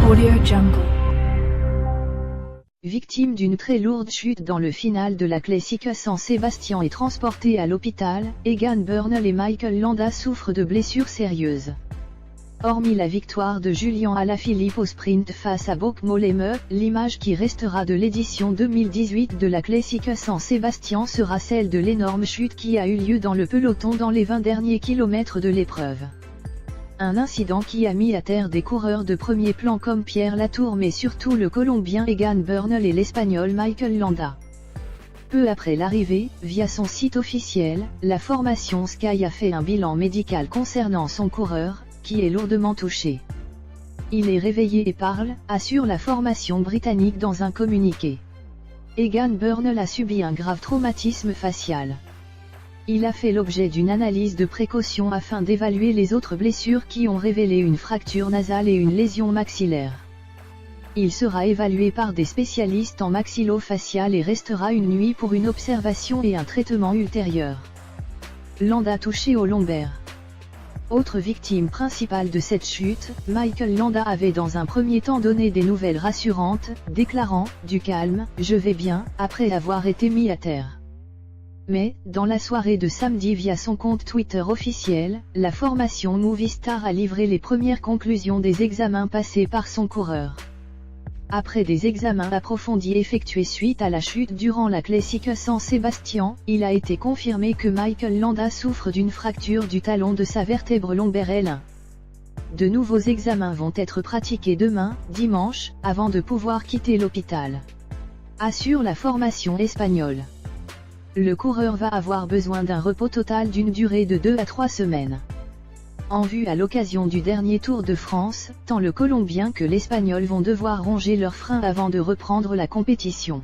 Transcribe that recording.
AudioJungle. Victime d'une très lourde chute dans le final de la Classica San Sebastian et transporté à l'hôpital, Egan Bernal et Michael Landa souffrent de blessures sérieuses. Hormis la victoire de Julian Alaphilippe au sprint face à Bauke Mollema, l'image qui restera de l'édition 2018 de la Classica San Sebastian sera celle de l'énorme chute qui a eu lieu dans le peloton dans les 20 derniers kilomètres de l'épreuve. Un incident qui a mis à terre des coureurs de premier plan comme Pierre Latour mais surtout le Colombien Egan Bernal et l'Espagnol Michael Landa. Peu après l'arrivée, via son site officiel, la formation Sky a fait un bilan médical concernant son coureur, qui est lourdement touché. Il est réveillé et parle, assure la formation britannique dans un communiqué. Egan Bernal a subi un grave traumatisme facial. Il a fait l'objet d'une analyse de précaution afin d'évaluer les autres blessures qui ont révélé une fracture nasale et une lésion maxillaire. Il sera évalué par des spécialistes en maxillo-facial et restera une nuit pour une observation et un traitement ultérieur. Landa touché au lombaire. Autre victime principale de cette chute, Michael Landa avait dans un premier temps donné des nouvelles rassurantes, déclarant « Du calme, je vais bien », après avoir été mis à terre. Mais, dans la soirée de samedi via son compte Twitter officiel, la formation Movistar a livré les premières conclusions des examens passés par son coureur. Après des examens approfondis effectués suite à la chute durant la Classica San Sebastian, il a été confirmé que Michael Landa souffre d'une fracture du talon de sa vertèbre lombaire L1. De nouveaux examens vont être pratiqués demain, dimanche, avant de pouvoir quitter l'hôpital. Assure la formation espagnole. Le coureur va avoir besoin d'un repos total d'une durée de 2 à 3 semaines. En vue à l'occasion du dernier Tour de France, tant le Colombien que l'Espagnol vont devoir ronger leurs freins avant de reprendre la compétition.